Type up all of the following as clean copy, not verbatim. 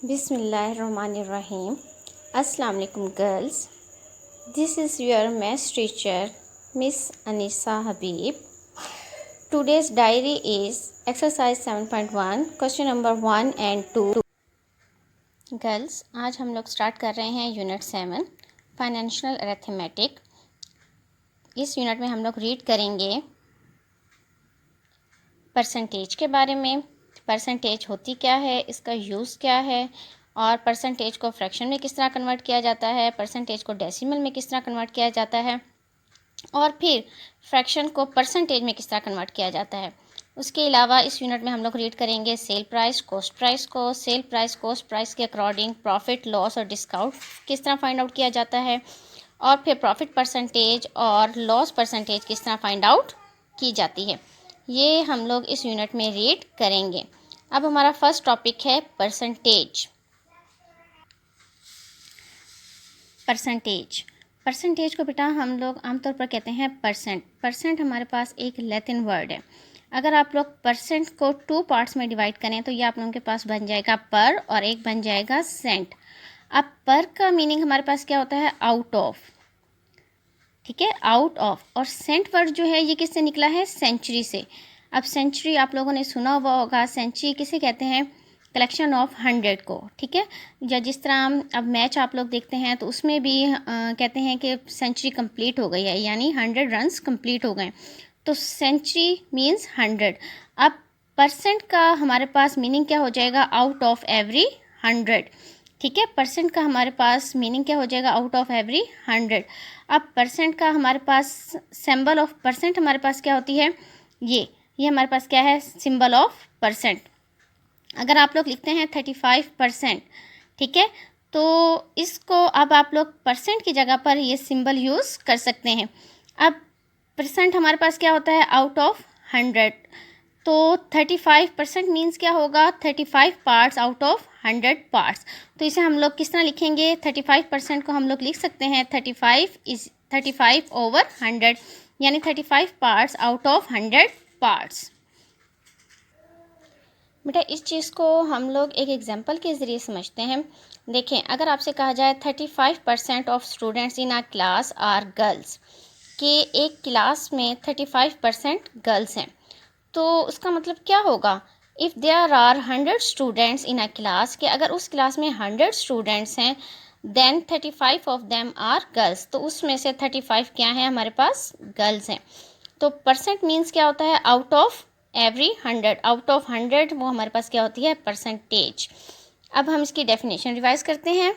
बिस्मिल्लाहिर्रहमानिर्रहीम। अस्सलाम वालेकुम girls, this is your maths teacher miss Anisa Habib. Today's diary is exercise 7.1 question number 1 and 2। Girls, आज हम लोग स्टार्ट कर रहे हैं यूनिट 7 फाइनेंशियल अरिथमेटिक। इस यूनिट में हम लोग रीड करेंगे परसेंटेज के बारे में। परसेंटेज होती क्या है, इसका यूज़ क्या है, और परसेंटेज को फ्रैक्शन में किस तरह कन्वर्ट किया जाता है, परसेंटेज को डेसिमल में किस तरह कन्वर्ट किया जाता है, और फिर फ्रैक्शन को परसेंटेज में किस तरह कन्वर्ट किया जाता है। उसके अलावा इस यूनिट में हम लोग रीड करेंगे सेल प्राइस, कॉस्ट प्राइस को। सेल प्राइस कॉस्ट प्राइस के अकॉर्डिंग प्रॉफिट, लॉस और डिस्काउंट किस तरह फाइंड आउट किया जाता है, और फिर प्रॉफिट परसेंटेज और लॉस परसेंटेज किस तरह फाइंड आउट की जाती है। ये हम लोग इस यूनिट में रीड करेंगे। अब हमारा फर्स्ट टॉपिक है परसेंटेज। परसेंटेज परसेंटेज को बेटा हम लोग आमतौर पर कहते हैं परसेंट। परसेंट हमारे पास एक लैटिन वर्ड है। अगर आप लोग परसेंट को 2 पार्ट्स में डिवाइड करें तो ये आप लोगों के पास बन जाएगा पर और एक बन जाएगा सेंट। अब पर का मीनिंग हमारे पास क्या होता है, आउट ऑफ, ठीक है, आउट ऑफ। और सेंट वर्ड जो है ये किससे निकला है, सेंचुरी से। अब सेंचुरी आप लोगों ने सुना हुआ होगा। सेंचुरी किसे कहते हैं, कलेक्शन ऑफ 100 को, ठीक है। या जिस तरह अब मैच आप लोग देखते हैं तो उसमें भी कहते हैं कि सेंचुरी कंप्लीट हो गई है, यानी 100 रन्स कंप्लीट हो गए। तो सेंचुरी मीन्स 100। अब परसेंट का हमारे पास मीनिंग क्या हो जाएगा, आउट ऑफ एवरी 100, ठीक है। परसेंट का हमारे पास मीनिंग क्या हो जाएगा, आउट ऑफ एवरी 100। अब परसेंट का हमारे पास सिंबल ऑफ परसेंट हमारे पास क्या होती है, ये हमारे पास क्या है, सिंबल ऑफ परसेंट। अगर आप लोग लिखते हैं 35%, ठीक है, तो इसको अब आप लोग परसेंट की जगह पर ये सिंबल यूज़ कर सकते हैं। अब परसेंट हमारे पास क्या होता है, आउट ऑफ 100, तो 35% मीन्स क्या होगा, 35 पार्ट्स आउट ऑफ 100 पार्ट्स। तो इसे हम लोग किस तरह लिखेंगे, 35% को हम लोग लिख सकते हैं 35 ओवर 100, यानी 35 पार्ट्स आउट ऑफ 100 पार्ट्स। बेटा इस चीज़ को हम लोग एक एग्जांपल के ज़रिए समझते हैं। देखें, अगर आपसे कहा जाए 35% of students in a class are girls, कि एक क्लास में 35% गर्ल्स हैं, तो उसका मतलब क्या होगा, if there are 100 students in a class, कि अगर उस क्लास में 100 स्टूडेंट्स हैं, then 35 of them are girls, तो उसमें से 35 क्या हैं, हमारे पास गर्ल्स हैं। तो परसेंट मीन्स क्या होता है, out of every 100, out of 100 वो हमारे पास क्या होती है, परसेंटेज। अब हम इसकी डेफिनेशन रिवाइज करते हैं।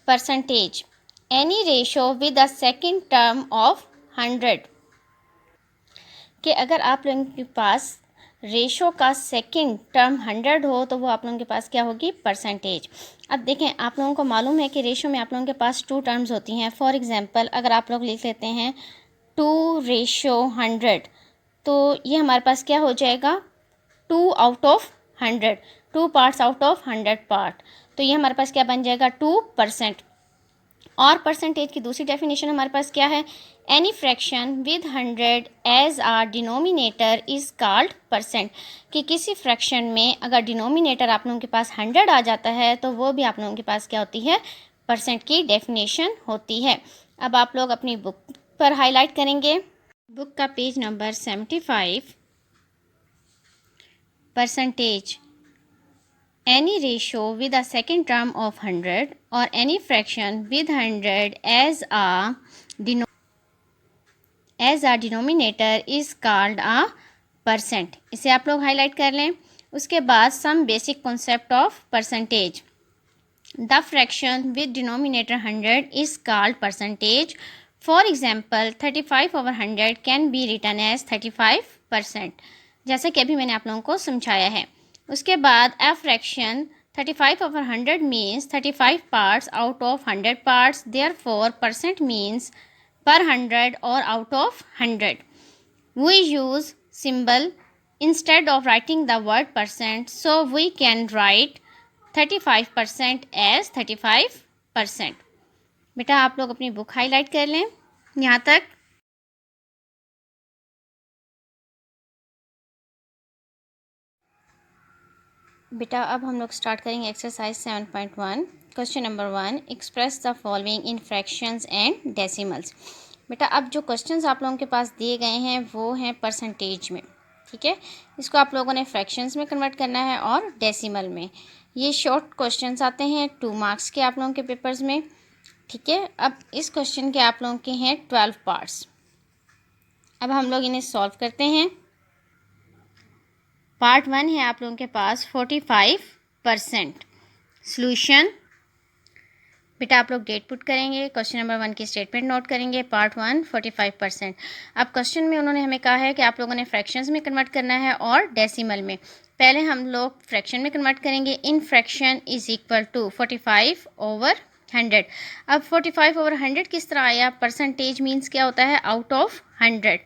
Percentage, any ratio with a second term of 100, कि अगर आप लोगों के पास रेशो का सेकंड टर्म 100 हो तो वो आप लोगों के पास क्या होगी, परसेंटेज। अब देखें, आप लोगों को मालूम है कि रेशो में आप लोगों के पास 2 टर्म्स होती हैं। फॉर एग्जांपल अगर आप लोग लिख लेते हैं 2:100, तो ये हमारे पास क्या हो जाएगा, 2 out of 100, 2 parts out of 100 part, तो ये हमारे पास क्या बन जाएगा, 2%। और परसेंटेज की दूसरी डेफिनेशन हमारे पास क्या है, any fraction with 100 as a denominator is called percent, कि किसी फ्रैक्शन में अगर डिनोमिनेटर आप लोगों के पास 100 आ जाता है तो वो भी आप लोगों के पास क्या होती है, परसेंट की डेफिनेशन होती है। अब आप लोग अपनी बुक पर हाईलाइट करेंगे, बुक का page number 75। Percentage, any ratio with a second term of 100 or any fraction with 100 as a denominator is called a percent। इसे आप लोग हाईलाइट कर लें। उसके बाद some basic concept of percentage, the fraction with denominator 100 is called percentage। For example 35 over 100 can be written as 35%, जैसा कि अभी मैंने आप लोगों को समझाया है। उसके बाद a fraction 35 over 100 means 35 parts out of 100 parts, therefore percent means per 100 और out of 100। We use symbol instead of writing the word percent, so we can write 35% as 35%। बेटा आप लोग अपनी बुक हाईलाइट कर लें यहाँ तक। बेटा अब हम लोग स्टार्ट करेंगे exercise 7.1। Question number 1, express the following in fractions and decimals. बेटा अब जो क्वेश्चंस आप लोगों के पास दिए गए हैं वो हैं परसेंटेज में, ठीक है। इसको आप लोगों ने फ्रैक्शंस में कन्वर्ट करना है और डेसिमल में। ये शॉर्ट क्वेश्चंस आते हैं 2 मार्क्स के आप लोगों के पेपर्स में, ठीक है। अब इस क्वेश्चन के आप लोगों के हैं 12 पार्ट्स। अब हम लोग इन्हें सॉल्व करते हैं। पार्ट 1 है आप लोगों के पास 45%। सॉल्यूशन, बेटा आप लोग डेट पुट करेंगे, क्वेश्चन नंबर 1 की स्टेटमेंट नोट करेंगे। पार्ट 1 45%। अब क्वेश्चन में उन्होंने हमें कहा है कि आप लोगों ने फ्रैक्शंस में कन्वर्ट करना है और डेसिमल में। पहले हम लोग फ्रैक्शन में कन्वर्ट करेंगे। In fraction is equal to 45/100। अब 45/100 किस तरह आया? परसेंटेज मीन्स क्या होता है? आउट ऑफ 100,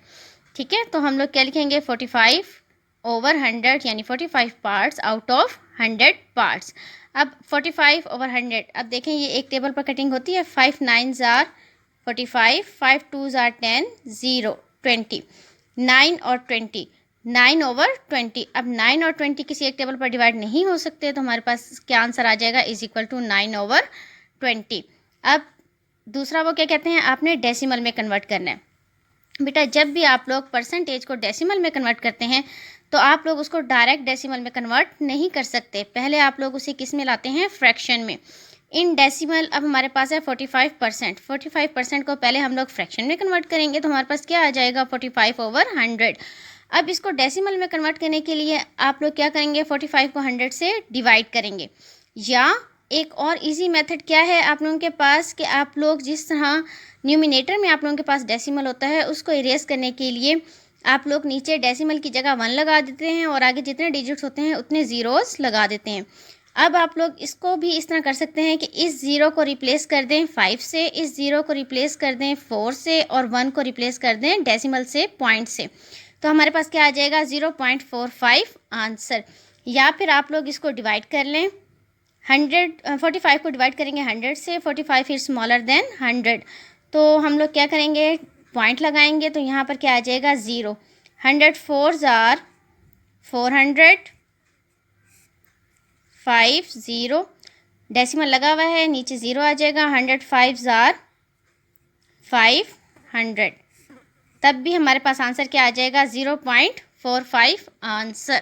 ठीक है। तो हम लोग क्या लिखेंगे? 45/100 यानी 45 पार्ट्स आउट ऑफ 100 पार्ट्स। अब 45/100, अब देखें ये एक टेबल पर कटिंग होती है। 5 9s आर 45, 5 2s आर 10, 0 20, 9 और 20, 9/20। अब 9 और 20 किसी एक टेबल पर डिवाइड नहीं हो सकते, तो हमारे पास क्या आंसर आ जाएगा? Is equal to 9/20। अब दूसरा वो क्या कहते हैं? आपने डेसिमल में कन्वर्ट करना है। बेटा जब भी आप लोग परसेंटेज को डेसिमल में कन्वर्ट करते हैं तो आप लोग उसको डायरेक्ट डेसिमल में कन्वर्ट नहीं कर सकते। पहले आप लोग उसे किस में लाते हैं? फ्रैक्शन में। इन डेसिमल अब हमारे पास है 45%। 45% को पहले हम लोग फ्रैक्शन में कन्वर्ट करेंगे तो हमारे पास क्या आ जाएगा? 45/100। अब इसको डेसिमल में कन्वर्ट करने के लिए आप लोग क्या करेंगे? 45 को 100 से डिवाइड करेंगे। या एक और इजी मेथड क्या है आप लोगों के पास कि आप लोग जिस तरह न्यूमिनेटर में आप लोगों के पास डेसिमल होता है उसको इरेज करने के लिए आप लोग नीचे डेसिमल की जगह 1 लगा देते हैं और आगे जितने डिजिट्स होते हैं उतने ज़ीरोस लगा देते हैं। अब आप लोग इसको भी इस तरह कर सकते हैं कि इस ज़ीरो को रिप्लेस कर दें 5 से, इस ज़ीरो को रिप्लेस कर दें 4 से और 1 को रिप्लेस कर दें डेसिमल से, पॉइंट से। तो हमारे पास क्या आ जाएगा? 0.45 आंसर। या फिर आप लोग इसको डिवाइड कर लें 45 को डिवाइड करेंगे 100 से, 45 इज स्मॉलर देन 100, तो हम लोग क्या करेंगे? पॉइंट लगाएंगे तो यहाँ पर क्या आ जाएगा? 0। 100 4s आर 400, 5 0, डेसिमल लगा हुआ है नीचे 0 आ जाएगा। 100 5s आर 500, तब भी हमारे पास आंसर क्या आ जाएगा? 0.45 आंसर।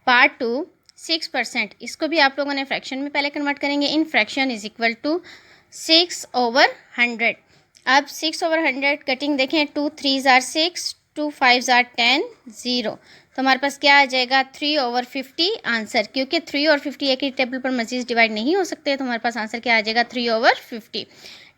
पार्ट 2 6%। इसको भी आप लोगों ने फ्रैक्शन में पहले कन्वर्ट करेंगे। In fraction is equal to 6/100। अब 6/100 कटिंग देखें, 2 3s आर 6, 2 5s आर 10, 0, तो हमारे पास क्या आ जाएगा? 3/50 आंसर। क्योंकि 3 और 50 एक ही टेबल पर मजीद डिवाइड नहीं हो सकते, तो हमारे पास आंसर क्या आ जाएगा? 3/50।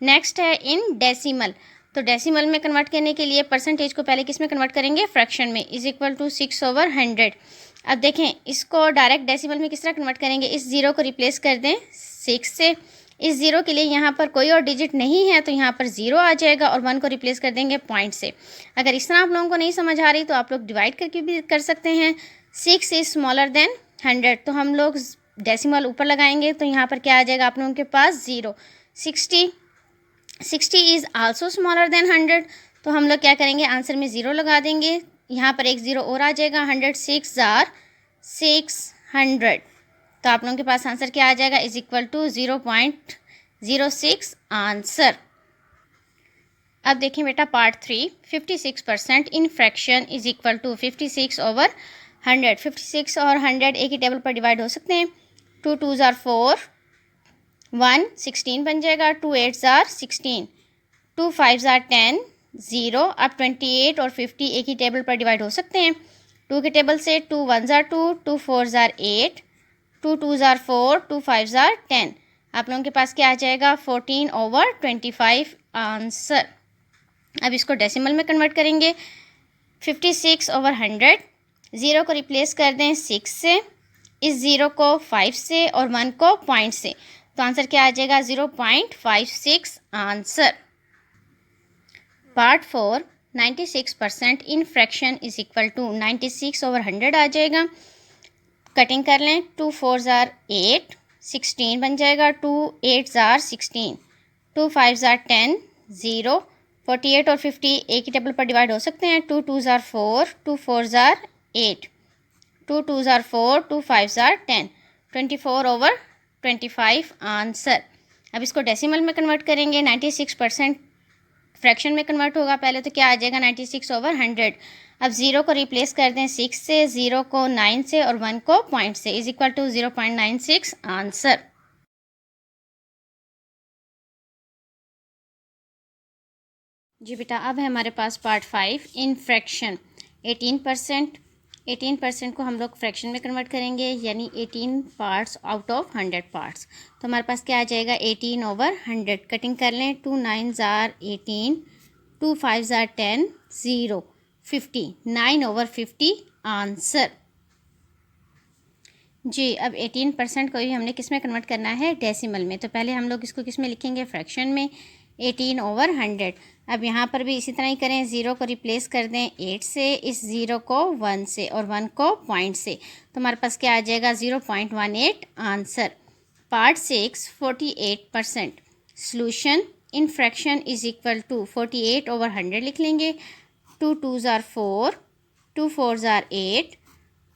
नेक्स्ट है इन डेसिमल। तो डेसिमल में कन्वर्ट करने के लिए परसेंटेज को पहले किस में कन्वर्ट करेंगे? फ्रैक्शन में। Is equal to 6/100। अब देखें इसको डायरेक्ट डेसिमल में किस तरह कन्वर्ट करेंगे? इस ज़ीरो को रिप्लेस कर दें 6 से। इस ज़ीरो के लिए यहाँ पर कोई और डिजिट नहीं है तो यहाँ पर 0 आ जाएगा और 1 को रिप्लेस कर देंगे पॉइंट से। अगर इस तरह आप लोगों को नहीं समझ आ रही तो आप लोग डिवाइड करके भी कर सकते हैं। 6 इज स्मॉलर देन 100, तो हम लोग डेसिमल ऊपर लगाएंगे तो यहाँ पर क्या आ जाएगा आप लोगों के पास? 0। 60 इज़ आल्सो स्मॉलर देन 100, तो हम लोग क्या करेंगे? आंसर में 0 लगा देंगे। यहाँ पर एक 0 और आ जाएगा। 100 6 आर 600, तो आप लोगों के पास आंसर क्या आ जाएगा? Is equal to 0.06 answer. अब देखें बेटा part 3 56%। In fraction is equal to 56/100। 56 और 100 एक ही टेबल पर डिवाइड हो सकते हैं। 2 2s आर 4, 1 16 बन जाएगा। 2 8s आर 16, 2 5s आर 10, 0। अब 28 और 50 एक ही टेबल पर डिवाइड हो सकते हैं 2 के टेबल से। 2 1s are 2, 2 4s are 8, 2 2s are 4, 2 5s are 10। आप लोगों के पास क्या आ जाएगा? 14/25 आंसर। अब इसको डेसिमल में कन्वर्ट करेंगे। 56/100, 0 को रिप्लेस कर दें 6 से, इस 0 को 5 से और 1 को पॉइंट से, तो आंसर क्या आ जाएगा? 0.56 answer. Part 4 96%। In fraction is equal to 96/100 आ जाएगा। कटिंग कर लें। 2 4s आर 8, 16 बन जाएगा। 2 8s आर 16, 2 5s आर 10, 0। 48 और 50 एक ही टेबल पर डिवाइड हो सकते हैं। 2 2s are 4, 2 4s are 8, 2 2s are 4, 2 5s are 10, 24/25 answer. अब इसको डेसिमल में कन्वर्ट करेंगे, 96% फ्रैक्शन में कन्वर्ट होगा। पहले तो क्या आ जाएगा 96/100। अब 0 को रिप्लेस कर दें 6 से, 0 को 9 से और 1 को पॉइंट से, इज इक्वल टू 0.96 आंसर। जी बेटा, अब है हमारे पास पार्ट 5 इन फ्रैक्शन। 18% को हम लोग फ्रैक्शन में कन्वर्ट करेंगे, यानी 18 पार्ट्स आउट ऑफ 100 पार्ट्स। तो हमारे पास क्या आ जाएगा 18/100। कटिंग कर लें, 2 9s are 18, 2 5s are 10, 0 50, 9/50 answer. जी, अब 18% को ही हमने किस में कन्वर्ट करना है, डेसिमल में। तो पहले हम लोग इसको किस में लिखेंगे, फ्रैक्शन में, 18/100। अब यहाँ पर भी इसी तरह ही करें, 0 को रिप्लेस कर दें 8 से, इस 0 को 1 से और 1 को पॉइंट से। तो हमारे पास क्या आ जाएगा 0.18 answer. Part 6 48%। Solution in fraction is equal to 48/100 लिख लेंगे। 2 2s are 4, 2 4s are 8,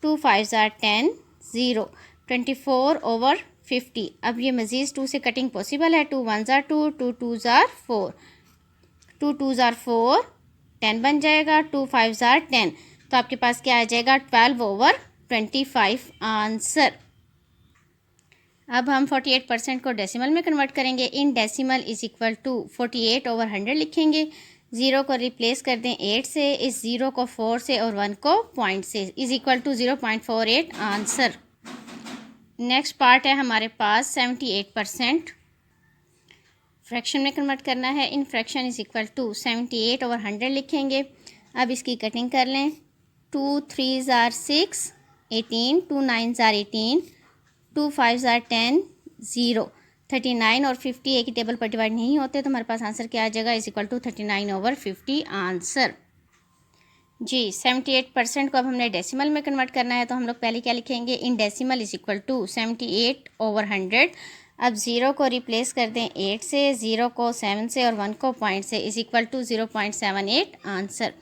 2 5s are 10, 0 24/50। अब ये मज़ीद 2 से कटिंग पॉसिबल है। 2 1s are 2, 2 2s are 4, 2 2s are 4, 10 बन जाएगा, 2 5s are 10। तो आपके पास क्या आ जाएगा 12/25 आंसर। अब हम 48% को डेसिमल में कन्वर्ट करेंगे। In decimal is equal to 48/100 लिखेंगे। 0 को रिप्लेस कर दें 8 से, इस 0 को 4 से और 1 को पॉइंट से, is equal to 0.48 answer. Next part है हमारे पास 78%। फ्रैक्शन में कन्वर्ट करना है। In fraction is equal to 78/100 लिखेंगे। अब इसकी कटिंग कर लें। 2 3s are 6, 18, 2 9s are 18, 2 5s are 10, 0 39 और 50 एक ही टेबल पर डिवाइड नहीं होते, तो हमारे पास आंसर क्या आ जाएगा इज इक्वल टू 39/50 आंसर। जी, 78% को अब हमने डेसिमल में कन्वर्ट करना है। तो हम लोग पहले क्या लिखेंगे, in decimal is equal to 78/100। अब 0 को रिप्लेस कर दें 8 से, 0 को 7 से और 1 को पॉइंट से, is equal to 0.78 answer.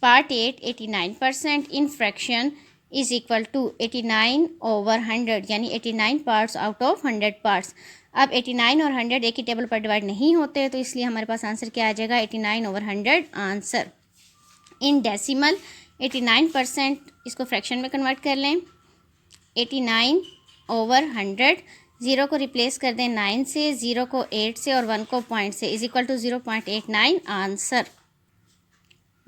Part 8 89%। In fraction is equal to 89/100, यानी 89 पार्ट्स आउट ऑफ 100 पार्ट्स। अब 89 और 100 एक ही टेबल पर डिवाइड नहीं होते, तो इसलिए हमारे पास आंसर क्या आ जाएगा 89/100 आंसर। इन डेसिमल 89%, इसको फ्रैक्शन में कन्वर्ट कर लें। 89/100, 0 को रिप्लेस कर दें 9 से, 0 को 8 से और 1 को पॉइंट से, इज इक्वल टू 0.89 आंसर।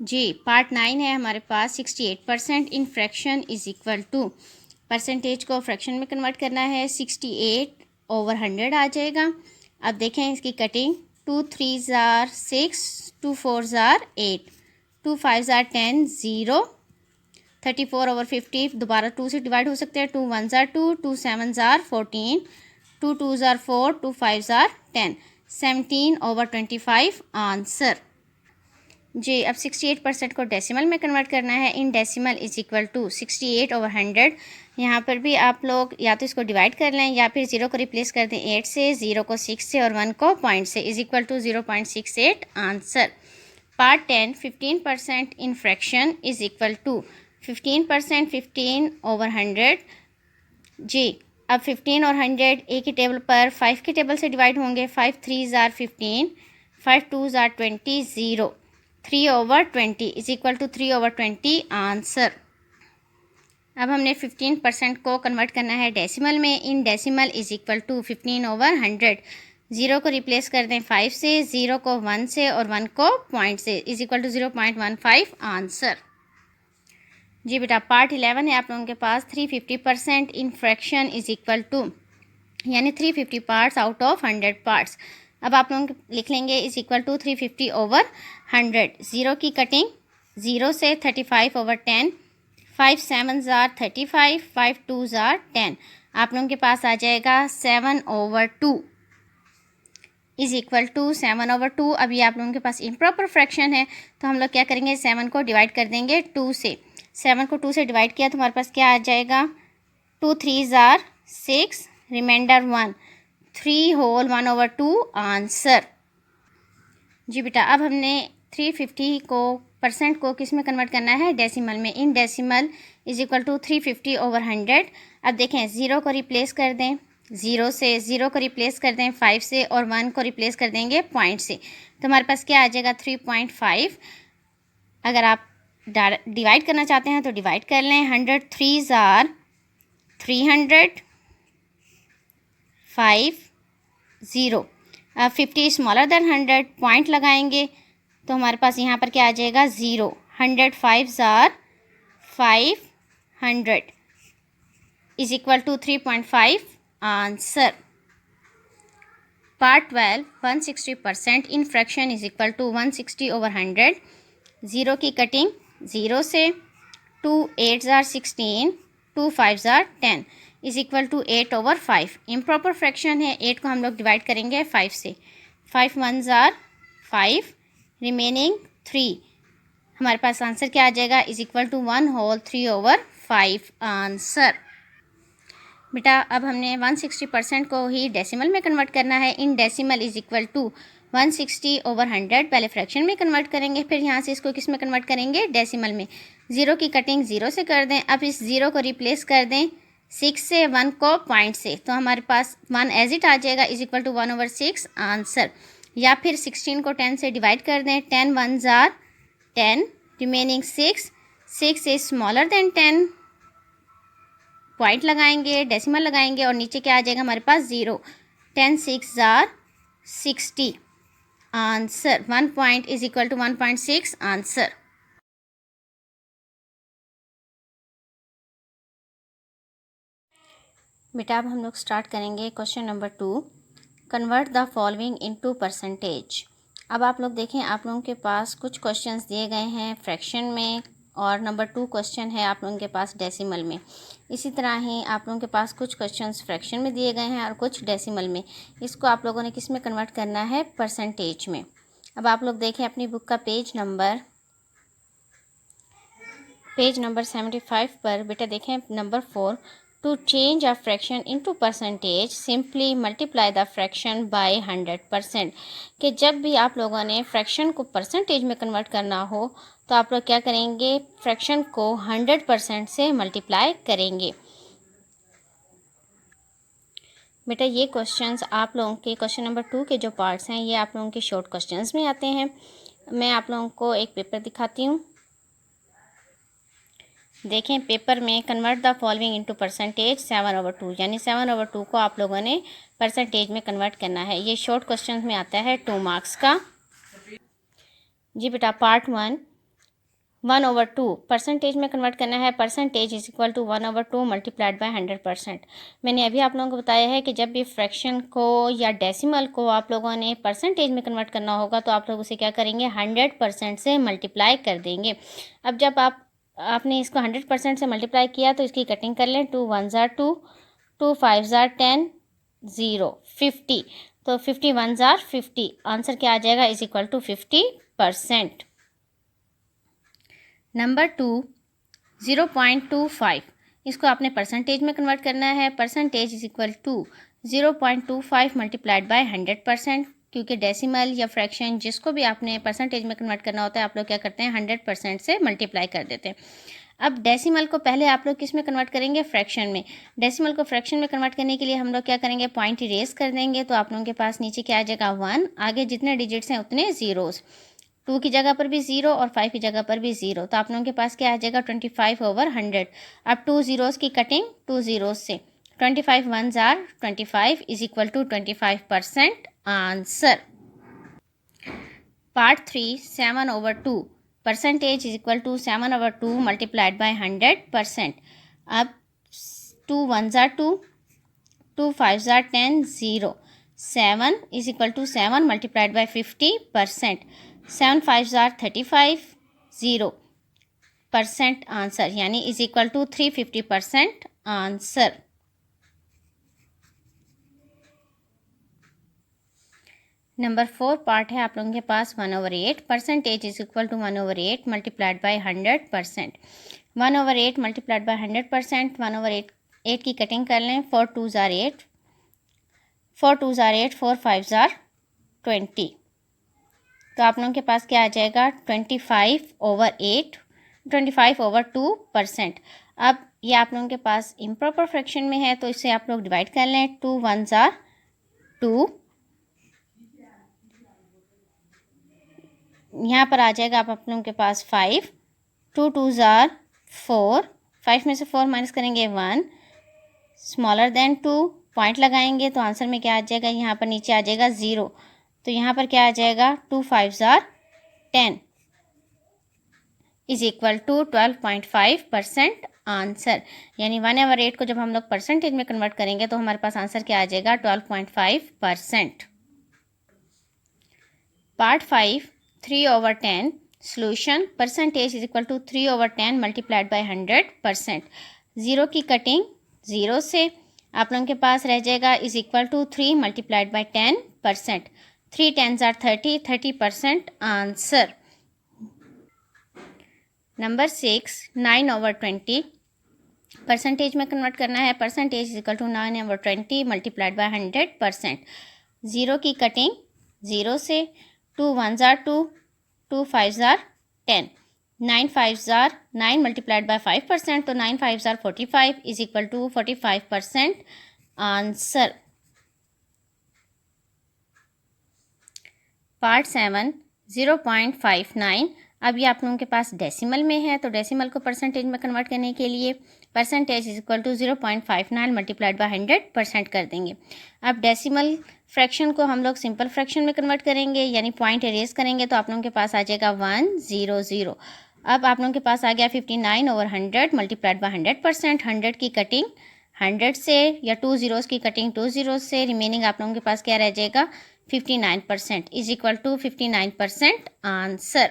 जी, पार्ट 9 है हमारे पास 68%। In fraction is equal to, percentage को फ्रैक्शन में कन्वर्ट करना है, 68/100 आ जाएगा। अब देखें इसकी cutting. 2 3s are 6, 2 4s are 8, 2 5s are 10, 0 34/50 दोबारा 2 से डिवाइड हो सकते हैं। 2 1s are 2, 2 7s are 14, 2 2s are 4, 2 5s are 10, 17/25 answer. जी, अब 68% को डेसिमल में कन्वर्ट करना है। In decimal is equal to 68/100। यहाँ पर भी आप लोग या तो इसको डिवाइड कर लें या फिर 0 को रिप्लेस कर दें 8 से, 0 को 6 से और 1 को पॉइंट से, is equal to 0.68 answer. Part 10 15%। In fraction is equal to 15%, 15/100। जी, अब 15 और 100 एक ही टेबल पर 5 के टेबल से डिवाइड होंगे। 5 3s are 15, 5 2s are 20, 0 3/20 is equal to 3/20 answer. अब हमने 15% को कन्वर्ट करना है डेसिमल में। In decimal is equal to 15/100। 0 को रिप्लेस कर दें 5 से, 0 को 1 से और 1 को पॉइंट से, इज इक्वल टू 0.15 आंसर। जी बेटा, पार्ट 11 है आप लोगों के पास 350%। In fraction is equal to, यानी 350 पार्ट्स आउट ऑफ 100 पार्ट्स। अब आप लोग लिख लेंगे इज इक्वल टू 350/100। 0 की कटिंग, 0 से 35/10, 5 7s are 35, 5 2s are 10। आप लोगों के पास आ जाएगा 7/2 इज इक्वल टू 7/2। अभी आप लोगों के पास इम्प्रॉपर फ्रैक्शन है, तो हम लोग क्या करेंगे 7 को डिवाइड कर देंगे 2 से। 7 को 2 से डिवाइड किया तो हमारे पास क्या आ जाएगा 2 3s are 6, remainder 1, 3 whole 1/2 answer. जी बेटा, अब हमने 350 को परसेंट को किस में कन्वर्ट करना है, डेसिमल में। In decimal is equal to 350/100। अब देखें, ज़ीरो को रिप्लेस कर दें ज़ीरो से, ज़ीरो को रिप्लेस कर दें 5 से, और 1 को रिप्लेस कर देंगे पॉइंट से, तो हमारे पास क्या आ जाएगा 3.5। अगर आप डिवाइड करना चाहते हैं तो डिवाइड कर लें। 100 3s are 300, 5 0। अब 50 स्मॉलर देन 100, पॉइंट लगाएंगे तो हमारे पास यहाँ पर क्या आ जाएगा 0। 100 5s are 500 is equal to 3.5 answer. Part 12 160% in fraction is equal to 160/100। Zero की कटिंग, ज़ीरो से 2 8s are 16, 2 5s are 10 is equal to 8/5। Improper fraction है, 8 को हम लोग डिवाइड करेंगे 5 से। 5 1s are 5, रिमेनिंग 3। हमारे पास आंसर क्या आ जाएगा, is equal to 1 whole 3/5 answer. बेटा अब हमने 160% को ही डेसिमल में कन्वर्ट करना है। In decimal is equal to 160/100। पहले फ्रैक्शन में कन्वर्ट करेंगे, फिर यहाँ से इसको किस में कन्वर्ट करेंगे, डेसिमल में। ज़ीरो की कटिंग ज़ीरो से कर दें। अब इस ज़ीरो को रिप्लेस कर दें 6 से, 1 को पॉइंट से, तो हमारे पास 1 एज इट आ जाएगा, इज इक्वल टू 1/6 आंसर। या फिर 16 को 10 से डिवाइड कर दें। 10 1s are 10, remaining 6 is smaller than 10, point लगाएंगे, डेसिमल लगाएंगे, और नीचे क्या आ जाएगा हमारे पास 0। 10 6s are 60 answer. 1 point is equal to 1.6 answer. बेटा अब हम लोग स्टार्ट करेंगे question number 2। Convert the following into percentage. अब आप लोग देखें, आप लोगों के पास कुछ क्वेश्चंस दिए गए हैं फ्रैक्शन में, और नंबर 2 क्वेश्चन है आप लोगों के पास डेसिमल में। इसी तरह ही आप लोगों के पास कुछ क्वेश्चंस फ्रैक्शन में दिए गए हैं और कुछ डेसिमल में। इसको आप लोगों ने किस में कन्वर्ट करना है, परसेंटेज में। अब आप लोग देखें अपनी बुक का पेज नंबर 75 पर। बेटा देखें number 4, to change a fraction into percentage simply multiply the fraction by 100%। कि जब भी आप लोगों ने फ्रैक्शन को परसेंटेज में कन्वर्ट करना हो तो आप लोग क्या करेंगे, फ्रैक्शन को 100% से मल्टीप्लाई करेंगे। बेटा ये क्वेश्चंस आप लोगों के क्वेश्चन नंबर 2 के जो पार्ट्स हैं, ये आप लोगों के शॉर्ट क्वेश्चंस में आते हैं। मैं आप लोगों को एक पेपर दिखाती हूँ। देखें पेपर में, convert the following into percentage 7/2, यानी 7/2 को आप लोगों ने परसेंटेज में कन्वर्ट करना है। ये शॉर्ट क्वेश्चन में आता है 2 मार्क्स का। जी बेटा पार्ट 1 1/2 परसेंटेज में कन्वर्ट करना है। Percentage is equal to 1/2 multiplied by 100%। मैंने अभी आप लोगों को बताया है कि जब भी फ्रैक्शन को या डेसिमल को आप लोगों ने परसेंटेज में कन्वर्ट करना होगा तो आप लोग उसे क्या करेंगे, 100% से मल्टीप्लाई कर देंगे। अब जब आपने इसको 100% से मल्टीप्लाई किया तो इसकी कटिंग कर लें। 2 1s are 2, 2 5s are 10, 0 50, तो 50 1s are 50। आंसर क्या आ जाएगा, इज इक्वल टू 50%। नंबर 2 0.25, इसको आपने परसेंटेज में कन्वर्ट करना है। Percentage is equal to 0.25 multiplied by 100%। क्योंकि डेसिमल या फ्रैक्शन जिसको भी आपने परसेंटेज में कन्वर्ट करना होता है, आप लोग क्या करते हैं, 100% से मल्टीप्लाई कर देते हैं। अब डेसिमल को पहले आप लोग किस में कन्वर्ट करेंगे, फ्रैक्शन में। डेसिमल को फ्रैक्शन में कन्वर्ट करने के लिए हम लोग क्या करेंगे, पॉइंट इरेज कर देंगे। तो आप लोगों के पास नीचे क्या आ जाएगा 1, आगे जितने डिजिट्स हैं उतने ज़ीरोज़। 2 की जगह पर भी 0 और 5 की जगह पर भी 0, तो आप लोगों के पास क्या आ जाएगा 25/100। अब 2 ज़ीरोज़ की कटिंग 2 ज़ीरोज़ से। 25 1s are 25 is equal to 25% answer. Part 3 7/2 percentage is equal to 7/2 multiplied by 100%। अब 2 1s are 2, 2 5s are 10, 0 7 is equal to 7 multiplied by 50%। 7 5s are 35, 0% answer, यानी is equal to 350% answer. Number 4 part है आप लोगों के पास 1/8 percentage is equal to 1/8 multiplied by 100%। 1/8 multiplied by 100%। 1/8 8 की cutting कर लें। 4 2s are 8, 4 2s are 8, 4 5s are 20, तो आप लोगों के पास क्या आ जाएगा 25/8, 25/2%। अब ये आप लोगों के पास इम्प्रॉपर फ्रैक्शन में है तो इसे आप लोग डिवाइड कर लें। 2 1s are 2, यहाँ पर आ जाएगा आप लोगों के पास 5, 2 2s are 4, 5 में से 4 माइनस करेंगे 1, स्मॉलर देन 2, पॉइंट लगाएंगे तो आंसर में क्या आ जाएगा, यहाँ पर नीचे आ जाएगा 0, तो यहाँ पर क्या आ जाएगा 2 5s are 10 is equal to 12.5% answer. यानी 1/8 को जब हम लोग परसेंटेज में कन्वर्ट करेंगे तो हमारे पास आंसर क्या आ जाएगा 12.5%। Part 5 3/10 solution percentage is equal to 3/10 multiplied by 100%। 0 की कटिंग 0 से आप लोगों के पास रह जाएगा is equal to 3 multiplied by 10%। 3 10s are 30, 30% answer. Number 6 9/20 percentage में कन्वर्ट करना है। Percentage is equal to 9/20 multiplied by 100%। 0 की कटिंग 0 से 2 1s are 2, 2 5s are 10, 9 5s are 9 multiplied by 5%, तो 9 5s are 45 is equal to 45% answer. Part 7 0.59। अब ये आप लोगों के पास डेसिमल में है तो डेसिमल को परसेंटेज में कन्वर्ट करने के लिए percentage is equal to 0.59 multiplied by 100% कर देंगे। अब डेसिमल फ्रैक्शन को हम लोग सिंपल फ्रैक्शन में कन्वर्ट करेंगे, यानी पॉइंट एरेज करेंगे तो आप लोगों के पास आ जाएगा 100। अब आप लोगों के पास आ गया 59/100 मल्टीप्लाइड बाय 100%। 100 की कटिंग 100 से या 2 zeros की कटिंग 2 zeros से, रिमेनिंग आप लोगों के पास क्या रह जाएगा 59% is equal to 59% answer.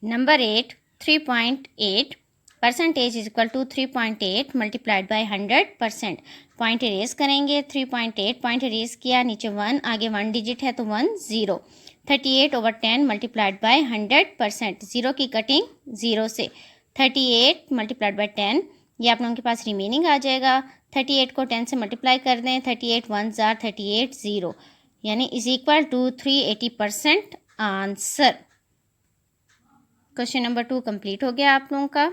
Number 8 3.8 percentage is equal to 3.8 multiplied by 100%। Point erase करेंगे 3.8, पॉइंट एरेज किया, नीचे 1, आगे 1 डिजिट है तो 1 0। 38/10 मल्टीप्लाइड बाय 100%। 0 की कटिंग 0 से 38 मल्टीप्लाइड बाय 10, ये आप लोगों के पास रिमेनिंग आ जाएगा। 38 को 10 से मल्टीप्लाई कर दें, 38 1s are 38 0, यानी is equal to 380% answer. Question number 2 complete हो गया आप लोगों का।